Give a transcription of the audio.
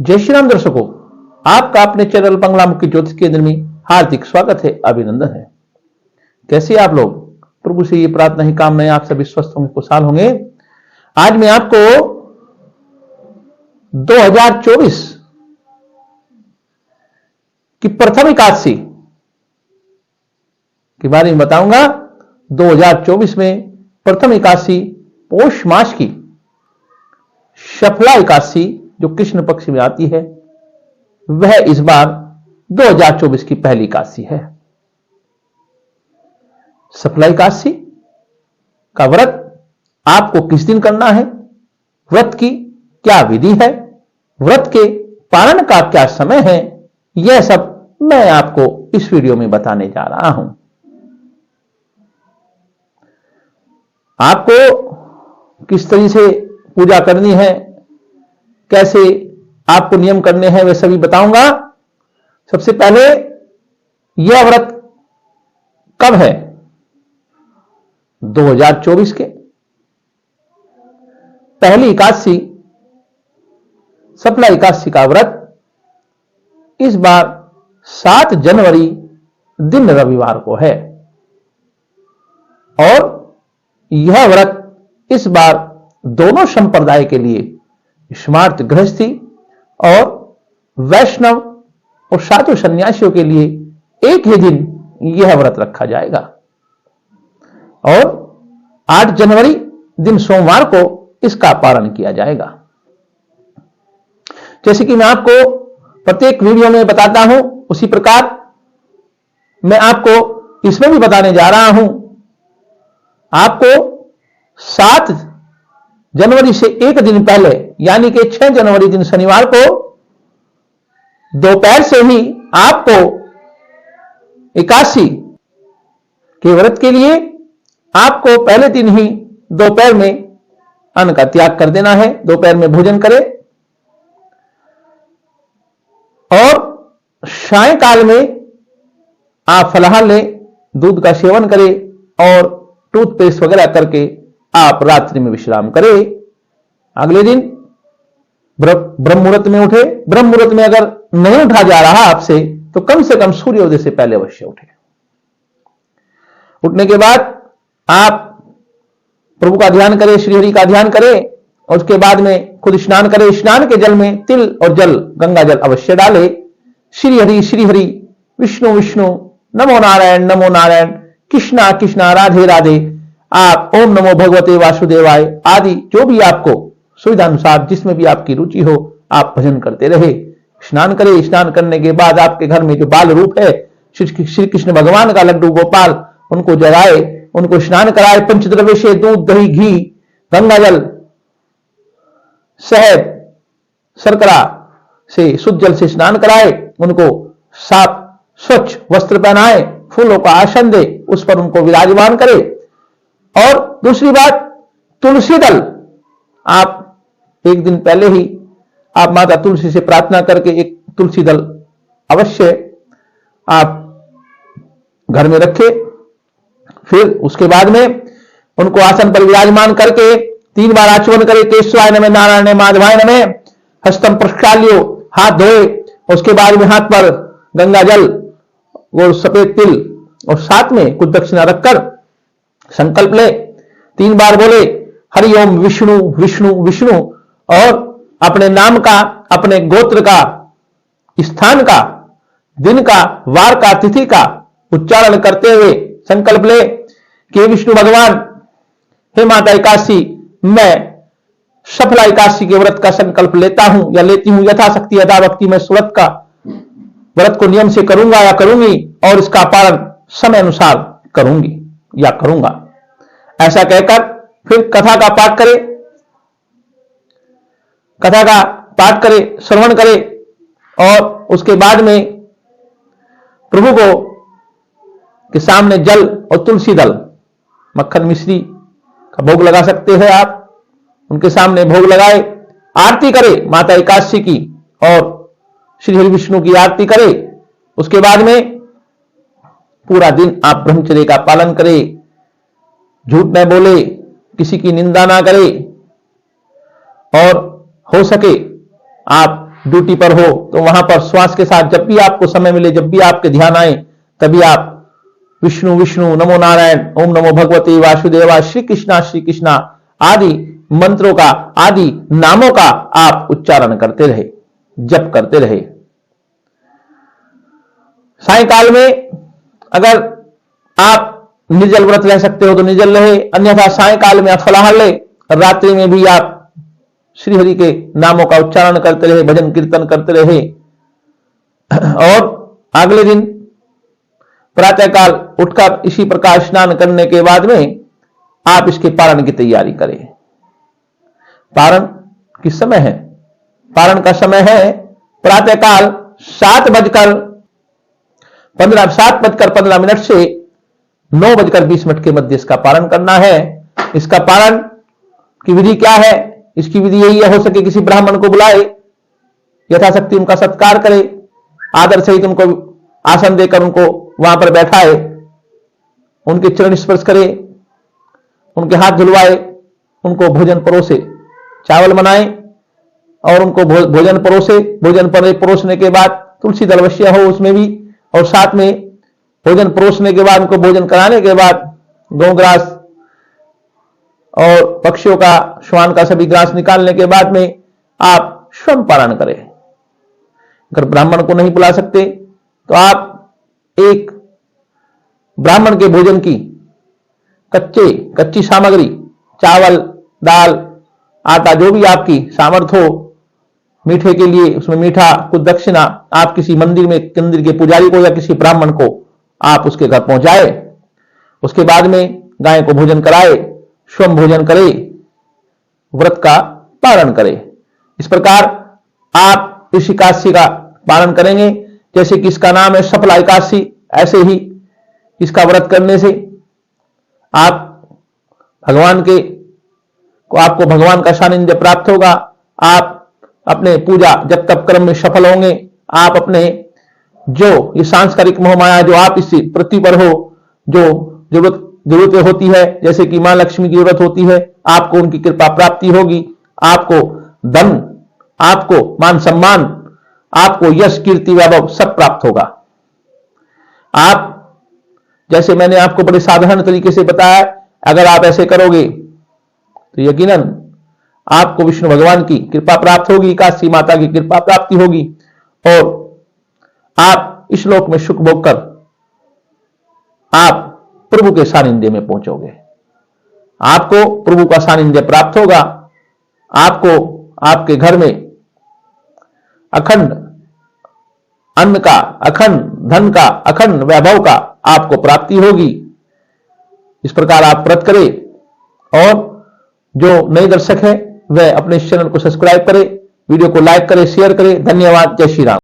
जय श्री राम दर्शकों, आपका अपने चैनल बंगलामुखी ज्योतिष केंद्र में हार्दिक स्वागत है, अभिनंदन है। कैसे आप लोग? प्रभु से ये प्रार्थना ही कामना है आप सभी स्वस्थ होंगे, खुशहाल होंगे। आज मैं आपको 2024 की प्रथम एकादशी के बारे में बताऊंगा। 2024 में प्रथम एकादशी पौष मास की सफला एकादशी जो कृष्ण पक्ष में आती है, वह इस बार 2024 की पहली एकादशी है। सफला एकादशी का व्रत आपको किस दिन करना है, व्रत की क्या विधि है, व्रत के पालन का क्या समय है, यह सब मैं आपको इस वीडियो में बताने जा रहा हूं। आपको किस तरह से पूजा करनी है, कैसे आपको नियम करने हैं, वे सभी बताऊंगा। सबसे पहले यह व्रत कब है? 2024 के पहली एकादशी सफला एकादशी का व्रत इस बार 7 जनवरी दिन रविवार को है और यह व्रत इस बार दोनों संप्रदाय के लिए, स्मार्त गृहस्थी और वैष्णव और साधु सन्यासियों के लिए एक ही दिन यह व्रत रखा जाएगा और 8 जनवरी दिन सोमवार को इसका पालन किया जाएगा। जैसे कि मैं आपको प्रत्येक वीडियो में बताता हूं, उसी प्रकार मैं आपको इसमें भी बताने जा रहा हूं। आपको 7 जनवरी से एक दिन पहले यानी कि 6 जनवरी दिन शनिवार को दोपहर से ही आपको एकादशी के व्रत के लिए आपको पहले दिन ही दोपहर में अन्न का त्याग कर देना है। दोपहर में भोजन करें और सायंकाल में आप फलाहार लें, दूध का सेवन करें और टूथपेस्ट वगैरह करके आप रात्रि में विश्राम करें। अगले दिन ब्रह्म मुहूर्त में उठे। ब्रह्म मुहूर्त में अगर नहीं उठा जा रहा आपसे तो कम से कम सूर्योदय से पहले अवश्य उठे। उठने के बाद आप प्रभु का ध्यान करें, श्रीहरि का ध्यान करें और उसके बाद में खुद स्नान करें। स्नान के जल में तिल और जल, गंगा जल अवश्य डाले। श्रीहरि श्रीहरि, विष्णु विष्णु, नमो नारायण नमो नारायण, कृष्णा कृष्णा, राधे राधे। आप ओम नमो भगवते वासुदेवाय आदि जो भी आपको सुविधा अनुसार जिसमें भी आपकी रुचि हो आप भजन करते रहे। स्नान करें। स्नान करने के बाद आपके घर में जो बाल रूप है श्री कृष्ण भगवान का लड्डू गोपाल, उनको जगाए, उनको स्नान कराए। पंचद्रव्य से दूध, दही, घी, गंगा जल, शहद, शर्करा से शुद्ध जल से स्नान कराए। उनको साफ स्वच्छ वस्त्र पहनाए, फूलों का आसन दे, उस पर उनको विराजमान करे। और दूसरी बात, तुलसी दल आप एक दिन पहले ही आप माता तुलसी से प्रार्थना करके एक तुलसी दल अवश्य आप घर में रखें। फिर उसके बाद में उनको आसन पर विराजमान करके 3 बार आचमन करें। केशवाय नमः, नारायण माधवाय नमः, हस्तम प्रक्षाल्यो, हाथ धोए। उसके बाद में हाथ पर गंगा जल, वो सफेद तिल और साथ में कुछ दक्षिणा रखकर संकल्प ले। 3 बार बोले हरि ओम विष्णु विष्णु विष्णु और अपने नाम का, अपने गोत्र का, स्थान का, दिन का, वार का, तिथि का उच्चारण करते हुए संकल्प ले कि विष्णु भगवान, हे माता एकादशी, मैं सफला एकादशी के व्रत का संकल्प लेता हूं या लेती हूं। यथाशक्ति यथाभक्ति मैं व्रत का व्रत को नियम से करूंगा या करूंगी और इसका पालन समय अनुसार करूंगी या करूंगा। ऐसा कहकर फिर कथा का पाठ करें, कथा का पाठ करें, श्रवण करें और उसके बाद में प्रभु को के सामने जल और तुलसी दल, मक्खन मिश्री का भोग लगा सकते हैं आप। उनके सामने भोग लगाए, आरती करें माता एकादशी की और श्री हरि विष्णु की आरती करें। उसके बाद में पूरा दिन आप ब्रह्मचर्य का पालन करें, झूठ न बोले, किसी की निंदा ना करे और हो सके आप ड्यूटी पर हो तो वहां पर श्वास के साथ जब भी आपको समय मिले, जब भी आपके ध्यान आए, तभी आप विष्णु विष्णु, नमो नारायण, ओम नमो भगवते वासुदेवा, श्री कृष्णा आदि मंत्रों का, आदि नामों का आप उच्चारण करते रहे, जप करते रहे। सायंकाल में अगर आप निर्जल व्रत रह सकते हो तो निर्जल रहे, अन्यथा सायंकाल में आप फलाहार ले। रात्रि में भी आप श्री हरि के नामों का उच्चारण करते रहे, भजन कीर्तन करते रहे। और अगले दिन प्रातःकाल उठकर इसी प्रकार स्नान करने के बाद में आप इसके पारण की तैयारी करें। पारण किस समय है? पारण का समय है प्रातःकाल 7:15 से 9:20 के मध्य इसका पारण करना है। इसका पारण की विधि क्या है? इसकी विधि यही है, हो सके किसी ब्राह्मण को बुलाए, यथाशक्ति उनका सत्कार करे, आदर सहित उनको आसन देकर उनको वहां पर बैठाए, उनके चरण स्पर्श करे, उनके हाथ धुलवाए, उनको भोजन परोसे, चावल बनाए और उनको भोजन परोसे। भोजन परोसने के बाद तुलसी दलवसिया हो उसमें भी, और साथ में भोजन परोसने के बाद उनको भोजन कराने के बाद गौग्रास और पक्षियों का, श्वान का सभी ग्रास निकालने के बाद में आप स्वयं पारण करें। अगर ब्राह्मण को नहीं बुला सकते तो आप एक ब्राह्मण के भोजन की कच्ची सामग्री, चावल, दाल, आटा, जो भी आपकी सामर्थ्य हो, मीठे के लिए उसमें मीठा, कुछ दक्षिणा आप किसी मंदिर के पुजारी को या किसी ब्राह्मण को आप उसके घर पहुंचाए। उसके बाद में गाय को भोजन कराए, स्वयं भोजन करे, व्रत का पारण करे। इस प्रकार आप इस एकादशी का पालन करेंगे। जैसे कि इसका नाम है सफला एकादशी, ऐसे ही इसका व्रत करने से आप आपको भगवान का सानिध्य प्राप्त होगा। आप अपने पूजा जप तप कर्म में सफल होंगे। आप अपने जो ये सांसारिक मोह माया जो आप इस पृथ्वी पर हो, जो जरूरतें होती है, जैसे कि मां लक्ष्मी की जरूरत होती है, आपको उनकी कृपा प्राप्ति होगी। आपको धन, आपको मान सम्मान, आपको यश कीर्ति वैभव सब प्राप्त होगा। आप, जैसे मैंने आपको बड़े साधारण तरीके से बताया, अगर आप ऐसे करोगे तो यकीनन आपको विष्णु भगवान की कृपा प्राप्त होगी, काशी माता की कृपा प्राप्ति होगी और आप इस लोक में सुख भोग कर आप प्रभु के सानिध्य में पहुंचोगे। आपको प्रभु का सानिध्य प्राप्त होगा। आपको आपके घर में अखंड अन्न का, अखंड धन का, अखंड वैभव का आपको प्राप्ति होगी। इस प्रकार आप व्रत करें और जो नए दर्शक हैं वह अपने इस चैनल को सब्सक्राइब करें, वीडियो को लाइक करें, शेयर करें। धन्यवाद। जय श्री राम।